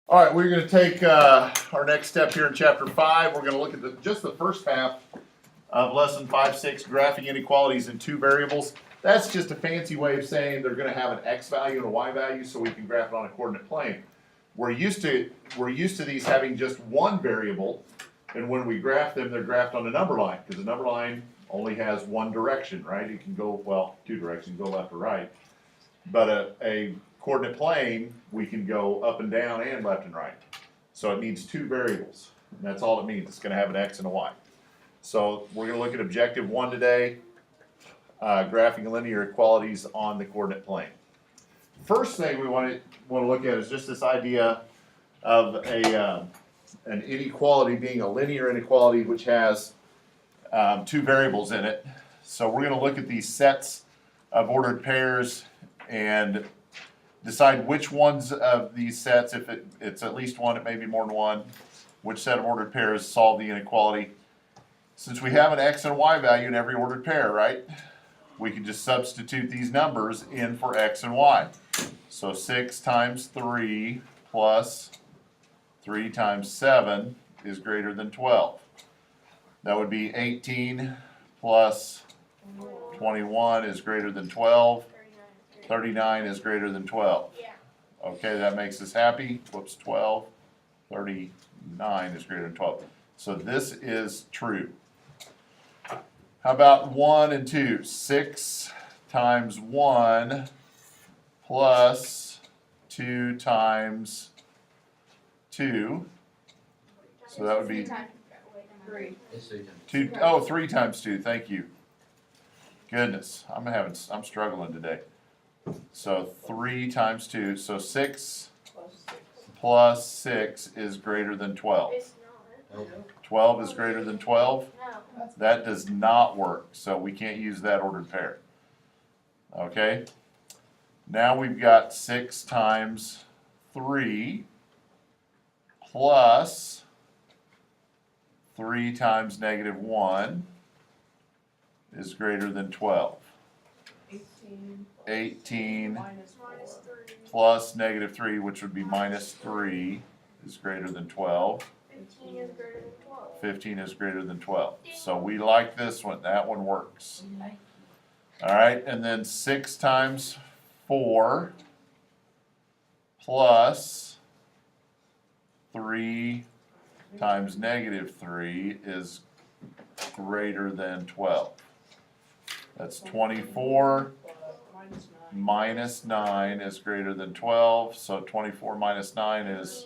All right, we're going to take our next step here in chapter 5. We're going to look at just the first half of lesson 5-6, graphing inequalities in two variables. That's just a fancy way of saying they're going to have an x value and a y value, so we can graph it on a coordinate plane. We're used to these having just one variable, and when we graph them, they're graphed on a number line, because a number line only has one direction, right? It can go, well, two directions, go left or right. But a coordinate plane, we can go up and down and left and right. So it needs two variables, and that's all it means. It's going to have an x and a y. So we're going to look at objective 1 today, graphing linear equalities on the coordinate plane. First thing we want to look at is just this idea of an inequality being a linear inequality which has two variables in it. So we're going to look at these sets of ordered pairs and decide which ones of these sets, if it's at least one, it may be more than one, which set of ordered pairs solve the inequality. Since we have an x and a y value in every ordered pair, right, we can just substitute these numbers in for x and y. So 6 times 3 plus 3 times 7 is greater than 12. That would be 18 plus 21 is greater than 12. 39 is greater than 12. Okay, that makes us happy. Whoops, 12. 39 is greater than 12. So this is true. How about 1 and 2? 6 times 1 plus 2 times 2. So that would be 3 times 2. Thank you. Goodness, I'm struggling today. So 3 times 2, so 6 plus 6 is greater than 12. 12 is greater than 12? That does not work, so we can't use that ordered pair. Okay? Now we've got 6 times 3 plus 3 times negative 1 is greater than 12. 18 plus negative 3, which would be minus 3, is greater than 12. 15 is greater than 12. 15 is greater than 12. So we like this one. That one works. All right, and then 6 times 4 plus 3 times negative 3 is greater than 12. That's 24 minus 9 is greater than 12. So 24 minus 9 is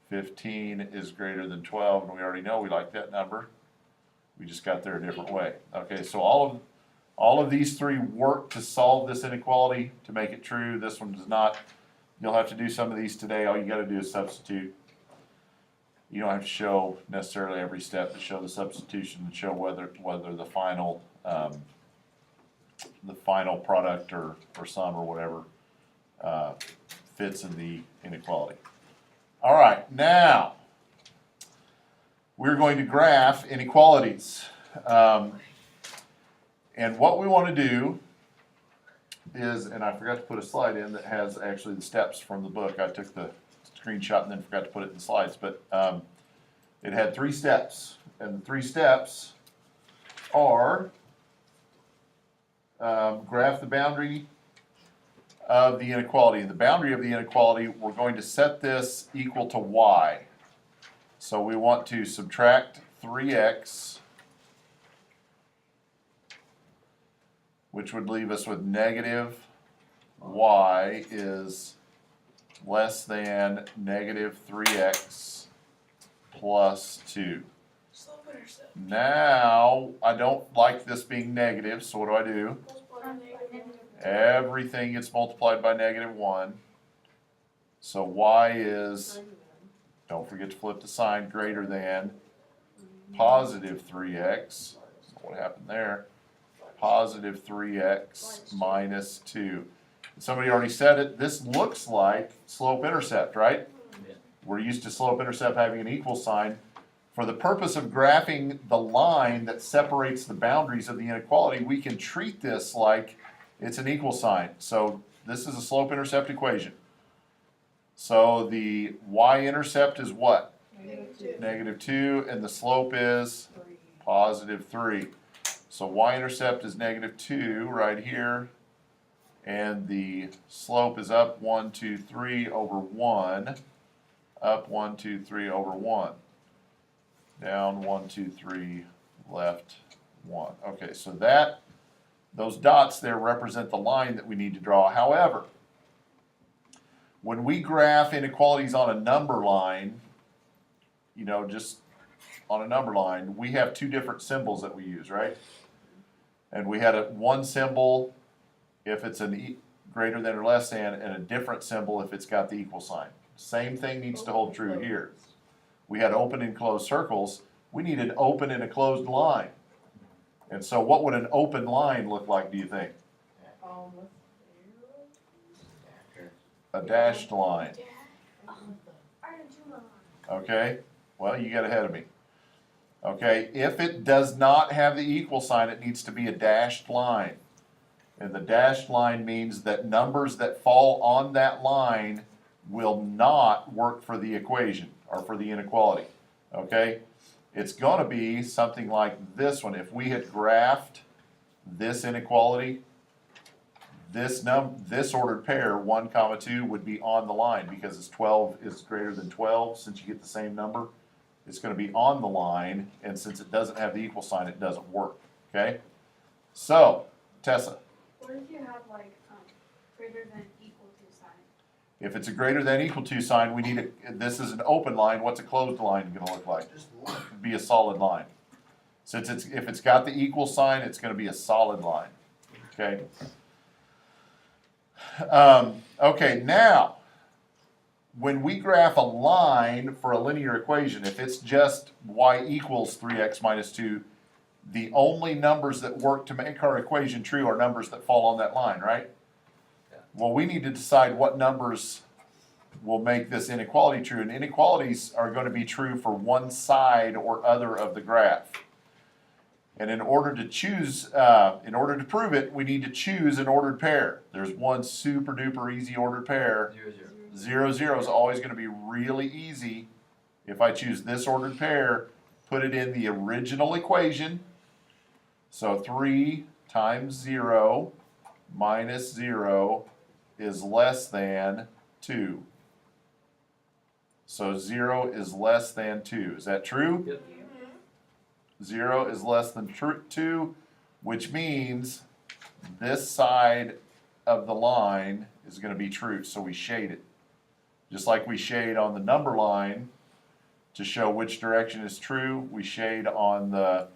15 is greater than 12. And we already know we like that number. We just got there a different way. Okay, so all of these three work to solve this inequality to make it true. This one does not. You'll have to do some of these today. All you got to do is substitute. You don't have to show necessarily every step, but show the substitution and show whether the final product or sum or whatever fits in the inequality. All right, now we're going to graph inequalities. And what we want to do is, and I forgot to put a slide in that has actually the steps from the book. I took the screenshot and then forgot to put it in the slides, but it had 3 steps, and the 3 steps are graph the boundary of the inequality. And the boundary of the inequality, we're going to set this equal to y. So we want to subtract 3x, which would leave us with negative y is less than negative 3x plus 2. Now, I don't like this being negative, so what do? Everything gets multiplied by negative 1. So y is, don't forget to flip the sign, greater than positive 3x. What happened there? Positive 3x minus 2. Somebody already said it. This looks like slope-intercept, right? We're used to slope-intercept having an equal sign. For the purpose of graphing the line that separates the boundaries of the inequality, we can treat this like it's an equal sign. So this is a slope-intercept equation. So the y-intercept is what? Negative 2. -2, and the slope is +3. So y-intercept is -2 right here, and the slope is up 1, 2, 3 over 1, up 1, 2, 3 over 1, down 1, 2, 3, left 1. Okay, so those dots there represent the line that we need to draw. However, when we graph inequalities on a number line, just on a number line, we have two different symbols that we use, right? And we had one symbol if it's greater than or less than, and a different symbol if it's got the equal sign. Same thing needs to hold true here. We had open and closed circles. We need an open and a closed line. And so what would an open line look like, do you think? A dashed line. Okay, well, you got ahead of me. Okay, if it does not have the equal sign, it needs to be a dashed line. And the dashed line means that numbers that fall on that line will not work for the equation or for the inequality. Okay, it's going to be something like this one. If we had graphed this inequality, this ordered pair 1, 2 would be on the line because it's 12 is greater than 12. Since you get the same number, it's going to be on the line, and since it doesn't have the equal sign, it doesn't work. Okay, so Tessa. What if you have greater than equal to sign? If it's a greater than equal to sign, we need this is an open line. What's a closed line going to look like? It'd be a solid line. Since if it's got the equal sign, it's going to be a solid line. Okay. Okay, now, when we graph a line for a linear equation, if it's just y equals 3x minus 2, the only numbers that work to make our equation true are numbers that fall on that line, right? Yeah. Well, we need to decide what numbers will make this inequality true, and inequalities are going to be true for one side or other of the graph. And in order to prove it, we need to choose an ordered pair. There's one super duper easy ordered pair. 0, 0. 0, 0 is always going to be really easy. If I choose this ordered pair, put it in the original equation. So 3 times 0 minus 0 is less than 2. So 0 is less than 2. Is that true? Yep. 0 is less than 2, which means this side of the line is going to be true, so we shade it. Just like we shade on the number line to show which direction is true, we shade on the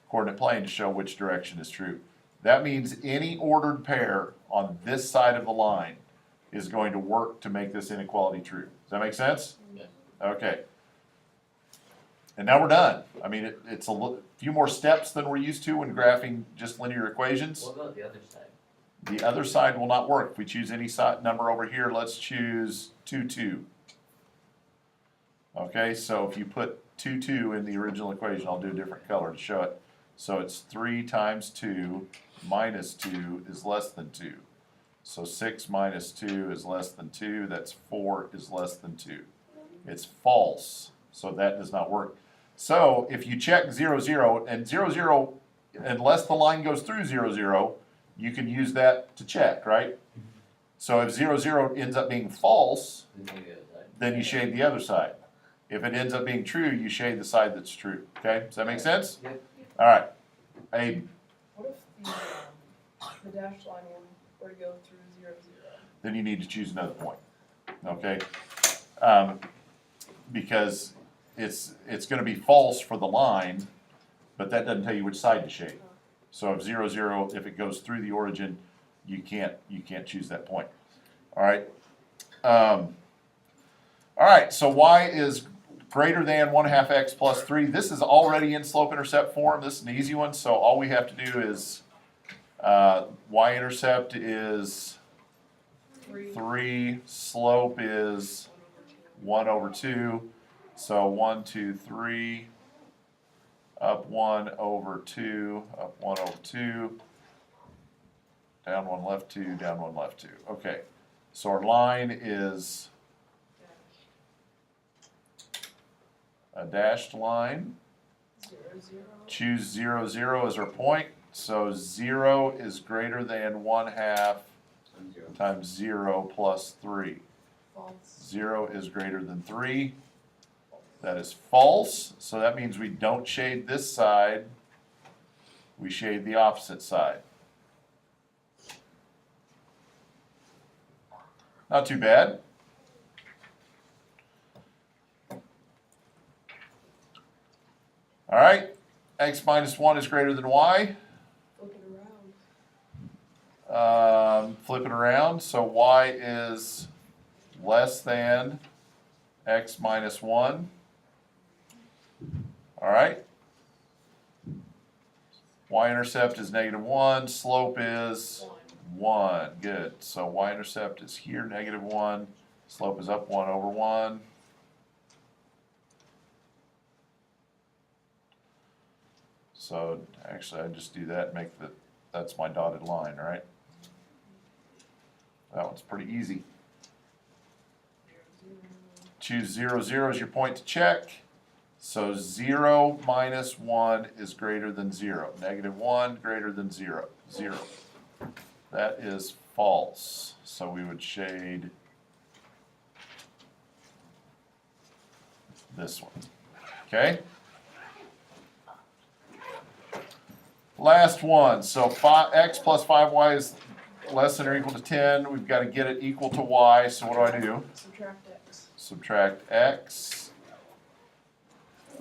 coordinate plane to show which direction is true. That means any ordered pair on this side of the line is going to work to make this inequality true. Does that make sense? Yes. Okay. And now we're done. I mean, it's a few more steps than we're used to when graphing just linear equations. What about the other side? The other side will not work. If we choose any number over here, let's choose 2, 2. Okay, so if you put 2, 2 in the original equation, I'll do a different color to show it. So it's 3 times 2 minus 2 is less than 2. So 6 minus 2 is less than 2. That's 4 is less than 2. It's false, so that does not work. So if you check 0, 0, and 0, 0, unless the line goes through 0, 0, you can use that to check, right? So if 0, 0 ends up being false, then you shade the other side. If it ends up being true, you shade the side that's true. Okay, does that make sense? Yep. All right, Aiden, What if the dashed line one were to go through 0, 0? then you need to choose another point, okay? Because it's going to be false for the line, but that doesn't tell you which side to shade. So if 0, 0, if it goes through the origin, you can't choose that point. All right. All right. So y is greater than 1/2 x plus 3. This is already in slope-intercept form. This is an easy one. So all we have to do is y-intercept is 3. Slope is 1 over 2. So 1, 2, 3. Up 1 over 2, up 1 over 2, down 1, left 2, down 1, left 2. Okay, so our line is a dashed line. 0, 0. Choose 0, 0 as our point. So 0 is greater than 1/2 times 0 plus 3. False. 0 is greater than 3. That is false. So that means we don't shade this side. We shade the opposite side. Not too bad. All right, x minus 1 is greater than y. Flip it around. Flip it around, so y is less than x minus 1. All right. Y-intercept is -1, slope is 1. Good. So y-intercept is here, -1. Slope is up 1 over 1. So actually I just do that and make that's my dotted line, right? That one's pretty easy. 0, 0. Choose 0, 0 as your point to check. So 0 minus 1 is greater than 0. -1 greater than 0. 0. That is false. So we would shade this one. Okay? Last one. So x plus 5y is less than or equal to 10. We've got to get it equal to y. So what do? Subtract x. Subtract x.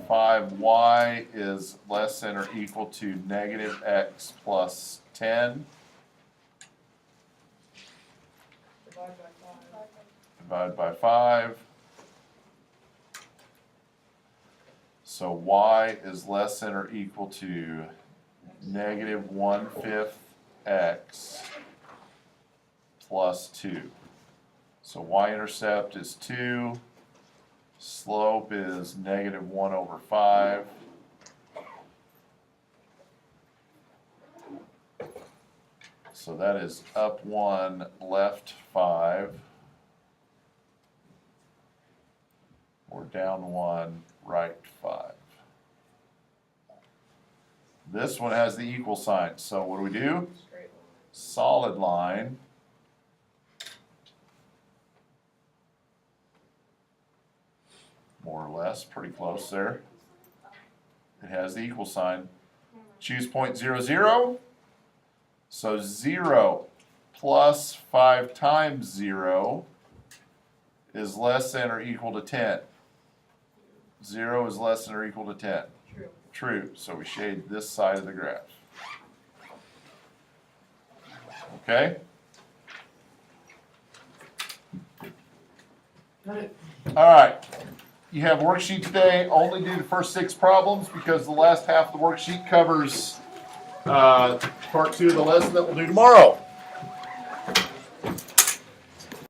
5y is less than or equal to -x plus 10. Divide by 5. Divided by 5. So y is less than or equal to -1/5 x plus 2. So y-intercept is 2. Slope is -1 over 5. So that is up 1, left 5. Or down 1, right 5. This one has the equal sign. So what do? Straight line. Solid line. More or less, pretty close there. It has the equal sign. Choose point 0, 0. So 0 plus 5 times 0 is less than or equal to 10. 0 is less than or equal to 10. True. True. So we shade this side of the graph. Okay? Got it. All right. You have worksheet today. Only do the first 6 problems because the last half of the worksheet covers part 2 of the lesson that we'll do tomorrow.